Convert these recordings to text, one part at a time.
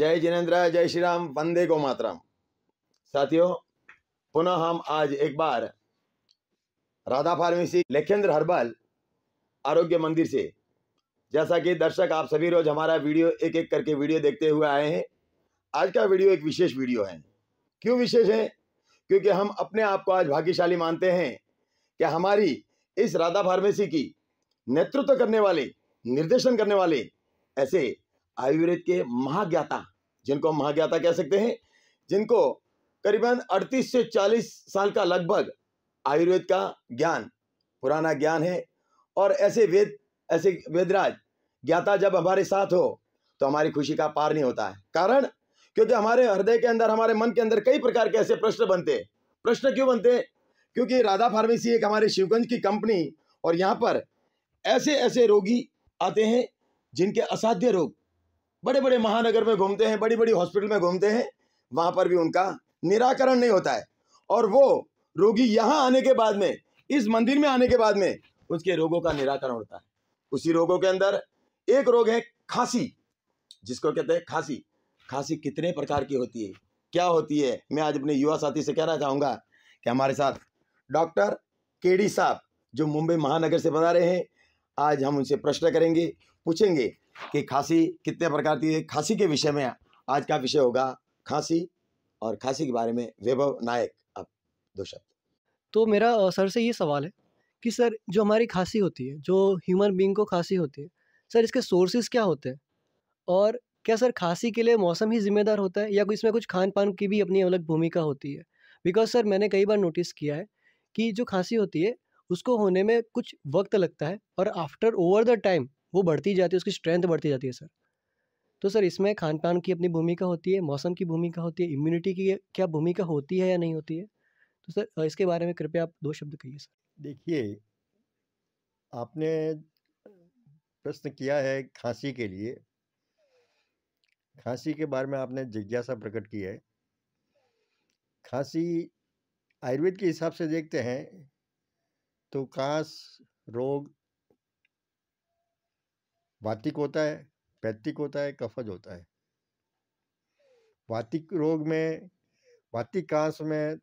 जय जिनेन्द्र, जय श्री राम, वंदे गो मातरम। साथियों, पुनः हम आज एक बार राधा फार्मेसी लेखेंद्र हर्बल आरोग्य मंदिर से, जैसा कि दर्शक आप सभी रोज हमारा वीडियो एक एक करके वीडियो देखते हुए आए हैं, आज का वीडियो एक विशेष वीडियो है। क्यों विशेष है? क्योंकि हम अपने आप को आज भाग्यशाली मानते हैं कि हमारी इस राधा फार्मेसी की नेतृत्व करने वाले, निर्देशन करने वाले ऐसे आयुर्वेद के महाज्ञाता, जिनको हम महाज्ञाता कह सकते हैं, जिनको करीबन 38 से 40 साल का लगभग आयुर्वेद का ज्ञान, पुराना ज्ञान है। और ऐसे वेदराज ज्ञाता जब हमारे साथ हो तो हमारी खुशी का पार नहीं होता है। कारण, क्योंकि हमारे हृदय के अंदर, हमारे मन के अंदर कई प्रकार के ऐसे प्रश्न बनते हैं। प्रश्न क्यों बनते हैं? क्योंकि राधा फार्मेसी एक हमारे शिवगंज की कंपनी, और यहाँ पर ऐसे ऐसे रोगी आते हैं जिनके असाध्य रोग बड़े बड़े महानगर में घूमते हैं, बड़ी बड़ी हॉस्पिटल में घूमते हैं, वहां पर भी उनका निराकरण नहीं होता है। और वो रोगी यहाँ आने के बाद में, इस मंदिर में आने के बाद में, उसके रोगों का निराकरण होता है। उसी रोगों के अंदर एक रोग है खांसी, जिसको कहते हैं खांसी। खांसी कितने प्रकार की होती है, क्या होती है, मैं आज अपने युवा साथी से कहना चाहूँगा कि हमारे साथ डॉक्टर केडी साहब, जो मुंबई महानगर से बता रहे हैं, आज हम उनसे प्रश्न करेंगे, पूछेंगे कि खांसी कितने प्रकार की है। खांसी के विषय में आज का विषय होगा खांसी, और खांसी के बारे में वैभव नायक, अब दो शब्द। तो मेरा सर से ये सवाल है कि सर, जो हमारी खांसी होती है, जो ह्यूमन बीइंग को खांसी होती है, सर इसके सोर्सेज क्या होते हैं? और क्या सर खांसी के लिए मौसम ही ज़िम्मेदार होता है, या कोई इसमें कुछ खान-पान की भी अपनी अलग भूमिका होती है? बिकॉज़ सर मैंने कई बार नोटिस किया है कि जो खांसी होती है, उसको होने में कुछ वक़्त लगता है और आफ्टर ओवर द टाइम वो बढ़ती जाती है, उसकी स्ट्रेंथ बढ़ती जाती है सर। तो सर इसमें खान-पान की अपनी भूमिका होती है, मौसम की भूमिका होती है, इम्यूनिटी की क्या भूमिका होती है या नहीं होती है? तो सर इसके बारे में कृपया आप 2 शब्द कहिए सर। देखिए, आपने प्रश्न किया है खांसी के लिए। खांसी के बारे में आपने जिज्ञासा प्रकट की है। खांसी आयुर्वेद के हिसाब से देखते हैं तो कास रोग वातिक होता है, पैत्तिक होता है, कफज होता है। वातिक रोग में, वातिक कास में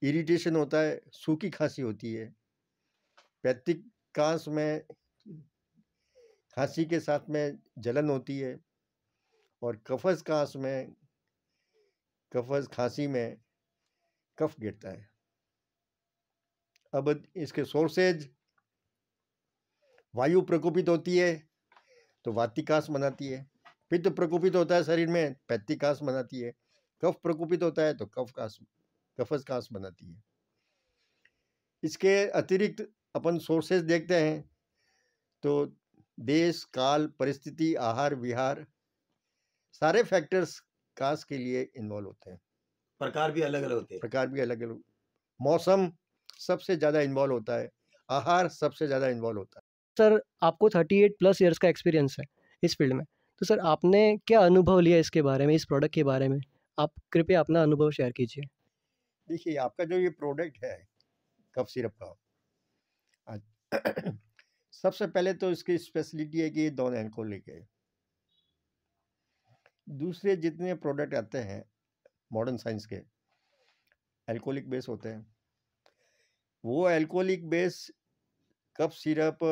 इरिटेशन होता है, सूखी खांसी होती है। पैत्तिक कास में खांसी के साथ में जलन होती है, और कफज कास में, कफज खांसी में कफ गिरता है। अब इसके सोर्सेज, वायु प्रकोपित होती है तो वातिकास बनाती है, पित्त प्रकोपित होता है शरीर में, पैत्तिकास बनाती है, कफ प्रकोपित होता है तो कफज कास बनाती है। इसके अतिरिक्त अपन सोर्सेज देखते हैं तो देश, काल, परिस्थिति, आहार विहार, सारे फैक्टर्स कास के लिए इन्वॉल्व होते हैं। प्रकार भी अलग अलग होते हैं। प्रकार भी अलग अलग। मौसम सबसे ज़्यादा इन्वॉल्व होता है, आहार सबसे ज़्यादा इन्वॉल्व होता है। सर आपको 38 प्लस ईयर्स का एक्सपीरियंस है इस फील्ड में, तो सर आपने क्या अनुभव लिया इसके बारे में, इस प्रोडक्ट के बारे में? आप कृपया अपना अनुभव शेयर कीजिए। देखिए, आपका जो ये प्रोडक्ट है कफ सिरप का, आज सबसे पहले तो इसकी स्पेशलिटी है कि ये नॉन अल्कोहलिक है। दूसरे जितने प्रोडक्ट आते हैं मॉडर्न साइंस के, अल्कोहलिक बेस होते हैं। वो alcoholic base cough syrup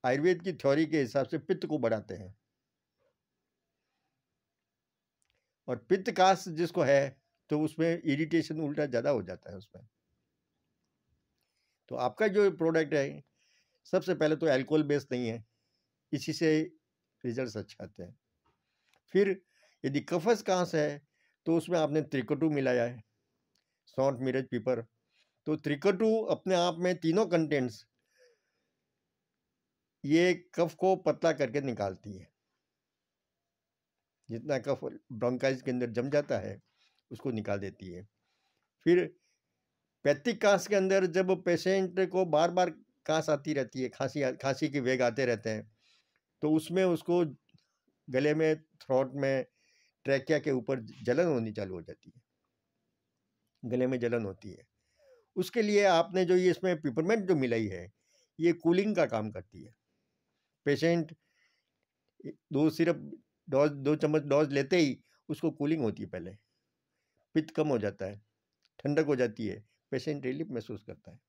Ayurveda की थ्योरी के हिसाब से पित्त को बढ़ाते हैं, और पित्त कास जिसको है तो उसमें इरिटेशन उल्टा ज़्यादा हो जाता है उसमें। तो आपका जो प्रोडक्ट है, सबसे पहले तो अल्कोहल बेस नहीं है, इसी से रिजल्ट्स अच्छे आते हैं। फिर यदि कफस कास है तो उसमें आपने त्रिकटु मिलाया है, सौंठ, मिर्च, पीपर। तो त्रिकटु अपने आप में तीनों कंटेंट्स ये कफ को पतला करके निकालती है। जितना कफ ब्रोंकाइल्स के अंदर जम जाता है उसको निकाल देती है। फिर पैत्तिक कास के अंदर जब पेशेंट को बार बार कास आती रहती है, खांसी के वेग आते रहते हैं, तो उसमें उसको गले में, थ्रोट में, ट्रैकिया के ऊपर जलन होनी चालू हो जाती है, गले में जलन होती है। उसके लिए आपने जो ये इसमें पिपरमेंट जो मिलाई है, ये कूलिंग का काम करती है। पेशेंट 2 सिरप डोज 2 चम्मच डोज लेते ही उसको कूलिंग होती है, पहले पित्त कम हो जाता है, ठंडक हो जाती है, पेशेंट रिलीफ महसूस करता है।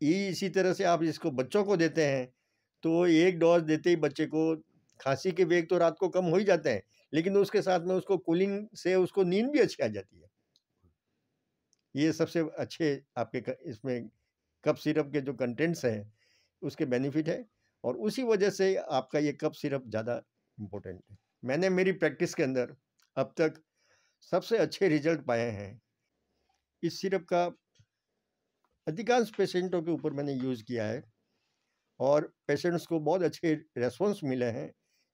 इसी तरह से आप इसको बच्चों को देते हैं तो एक डोज देते ही बच्चे को खांसी के वेग तो रात को कम हो ही जाते हैं, लेकिन उसके साथ में उसको कूलिंग से उसको नींद भी अच्छी आ जाती है। ये सबसे अच्छे आपके इसमें कफ सिरप के जो कंटेंट्स हैं उसके बेनिफिट है, और उसी वजह से आपका ये कफ सिरप ज़्यादा इम्पोर्टेंट है। मैंने मेरी प्रैक्टिस के अंदर अब तक सबसे अच्छे रिजल्ट पाए हैं। इस सिरप का अधिकांश पेशेंटों के ऊपर मैंने यूज़ किया है और पेशेंट्स को बहुत अच्छे रेस्पॉन्स मिले हैं,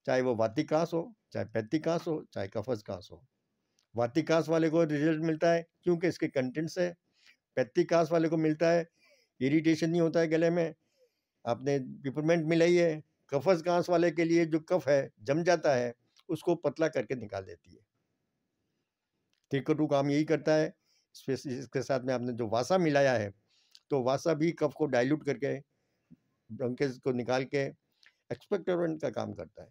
चाहे वो वातिकास हो, चाहे पैत्तिकास हो, चाहे कफजकास हो। वातिकास वाले को रिजल्ट मिलता है क्योंकि इसके कंटेंट्स है, पैत्तिकास वाले को मिलता है इरिटेशन नहीं होता है गले में, आपने पिपरमेंट मिलाई है। कफजकास वाले के लिए जो कफ है जम जाता है उसको पतला करके निकाल देती है। त्रिकटु काम यही करता है। इसके साथ में आपने जो वासा मिलाया है तो वासा भी कफ को डाइल्यूट करके ब्रोंकेस को निकाल के एक्सपेक्टोरेंट का काम करता है।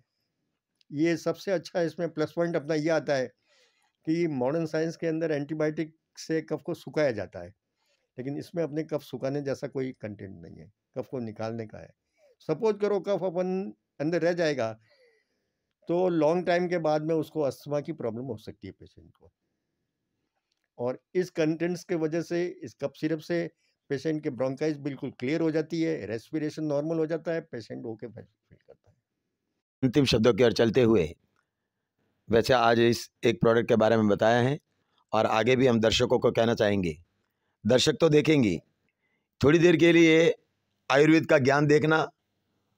ये सबसे अच्छा इसमें प्लस पॉइंट अपना ये आता है कि मॉडर्न साइंस के अंदर एंटीबायोटिक से कफ को सुखाया जाता है, लेकिन इसमें अपने कफ सुखाने जैसा कोई कंटेंट नहीं है, कफ को निकालने का है। सपोज करो कफ अपन अंदर रह जाएगा तो लॉन्ग टाइम के बाद में उसको अस्थमा की प्रॉब्लम हो सकती है पेशेंट को, और इस कंटेंट्स के वजह से इस कफ सिरप से पेशेंट के ब्रोंकाइटिस बिल्कुल क्लियर हो जाती है, रेस्पिरेशन नॉर्मल हो जाता है, पेशेंट ओके फील करता है। अंतिम शब्दों की ओर चलते हुए, वैसे आज इस एक प्रोडक्ट के बारे में बताया है और आगे भी हम दर्शकों को कहना चाहेंगे। दर्शक तो देखेंगे, थोड़ी देर के लिए आयुर्वेद का ज्ञान देखना,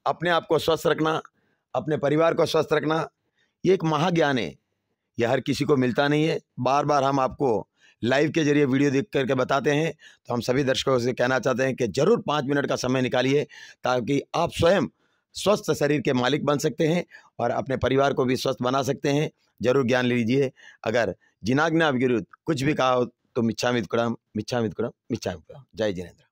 अपने आप को स्वस्थ रखना, अपने परिवार को स्वस्थ रखना, ये एक महाज्ञान है। यह हर किसी को मिलता नहीं है। बार बार हम आपको लाइव के जरिए वीडियो देख करके बताते हैं, तो हम सभी दर्शकों से कहना चाहते हैं कि जरूर 5 मिनट का समय निकालिए ताकि आप स्वयं स्वस्थ शरीर के मालिक बन सकते हैं और अपने परिवार को भी स्वस्थ बना सकते हैं। जरूर ज्ञान लीजिए। अगर जिनाज्ञा विरुद्ध कुछ भी कहा हो तो मिच्छामि दुक्कडम, मिच्छामि दुक्कडम, मिच्छामि दुक्कडम। जय जिनेंद्र।